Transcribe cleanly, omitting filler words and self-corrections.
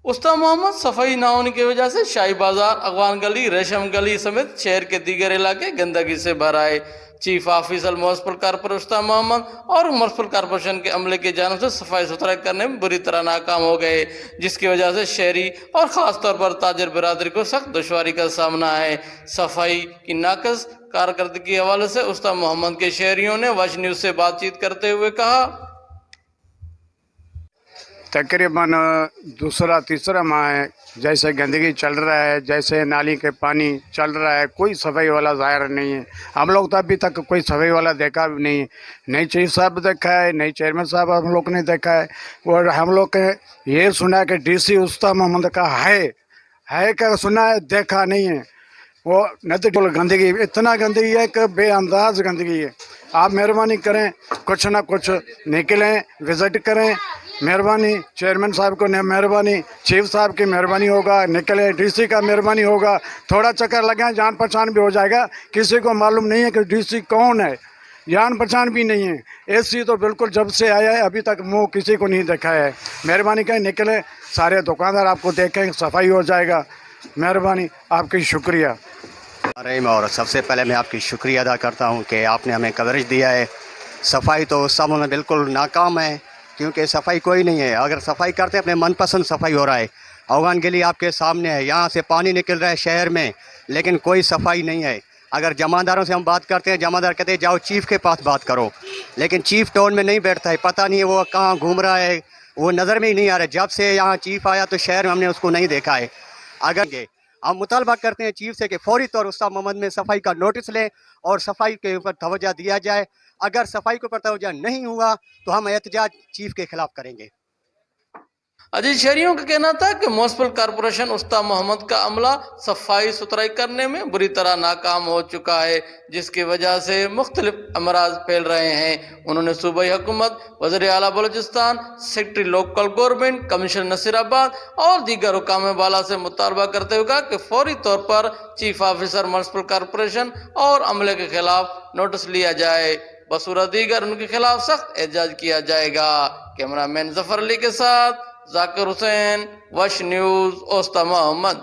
उस्ताद मोहम्मद सफाई ना होने की वजह से शाही बाजार, अगवान गली, रेशम गली समेत शहर के दीगर इलाके गंदगी से भर आए। चीफ ऑफिसर म्युनिसिपल कॉर्पोरेशन उस्ताद मोहम्मद और म्युनिसिपल कॉर्पोरेशन के अमले की जानब से सफाई सुथराई करने में बुरी तरह नाकाम हो गए, जिसकी वजह से शहरी और ख़ास तौर पर ताजर बिरादरी को सख्त दुश्वारी का सामना है। सफाई की नाकस कारकर्दगी के हवाले से उस्ताद मोहम्मद के शहरियों ने वॉच न्यूज़ से बातचीत करते हुए कहा, तकरीबन दूसरा तीसरा माह है जैसे गंदगी चल रहा है, जैसे नाली के पानी चल रहा है, कोई सफाई वाला ज़ाहिर नहीं है। हम लोग तो अभी तक कोई सफाई वाला देखा भी नहीं है। नहीं चीफ साहब देखा है, नहीं चेयरमैन साहब हम लोग ने देखा है। और हम लोग के ये सुना है कि डीसी उस्ताद मोहम्मद का है क्या सुना है, देखा नहीं है। वो नदी गंदगी, इतना गंदगी है कि बेअंदाज गंदगी है। आप मेहरबानी करें, कुछ ना कुछ निकलें, विज़िट करें। मेहरबानी चेयरमैन साहब को मेहरबानी, चीफ साहब की मेहरबानी होगा, निकले डीसी का मेहरबानी होगा। थोड़ा चक्कर लगाएं, जान पहचान भी हो जाएगा। किसी को मालूम नहीं है कि डीसी कौन है, जान पहचान भी नहीं है। एसी तो बिल्कुल जब से आया है अभी तक मुंह किसी को नहीं देखा है। मेहरबानी करें, निकले, सारे दुकानदार आपको देखें, सफाई हो जाएगा। मेहरबानी, आपकी शुक्रिया। रहीम, और सबसे पहले मैं आपकी शुक्रिया अदा करता हूं कि आपने हमें कवरेज दिया है। सफाई तो सब में बिल्कुल नाकाम है, क्योंकि सफाई कोई नहीं है। अगर सफाई करते हैं अपने मनपसंद सफाई हो रहा है। अफगान गली आपके सामने है, यहाँ से पानी निकल रहा है शहर में, लेकिन कोई सफाई नहीं है। अगर जमादारों से हम बात करते हैं, जमादार कहते हैं जाओ चीफ़ के पास बात करो, लेकिन चीफ़ टाउन में नहीं बैठता है। पता नहीं है वो कहाँ घूम रहा है, वो नज़र में ही नहीं आ रहा है। जब से यहाँ चीफ़ आया तो शहर में हमने उसको नहीं देखा है। अगर हम मुतालबा करते हैं चीफ से कि फौरी तौर उस्ताद मोहम्मद में सफाई का नोटिस लें और सफाई के ऊपर तवज्जो दिया जाए। अगर सफाई के ऊपर तवज्जो नहीं हुआ तो हम एहतजाज चीफ के खिलाफ करेंगे। अजीज शहरियों का कहना था कि म्युनिसिपल कॉर्पोरेशन उस्ताद मोहम्मद का अमला सफाई सुथराई करने में बुरी तरह नाकाम हो चुका है, जिसकी वजह से मुख्तलिफ अमराज फैल रहे हैं। उन्होंने सूबाई हुकूमत, वज़ीर आला Balochistan, secretary local government, commissioner Nasirabad और दीगर हुकाम बाला से मुतालबा करते हुए कहा कि फौरी तौर पर चीफ ऑफिसर म्युनिसिपल कॉर्पोरेशन और अमले के खिलाफ नोटिस लिया जाए। बसूरत दीगर उनके खिलाफ सख्त एहतजाज किया जाएगा। कैमरा मैन जफर अली के साथ जाकिर हुसैन, वश न्यूज़, उस्ताद मोहम्मद।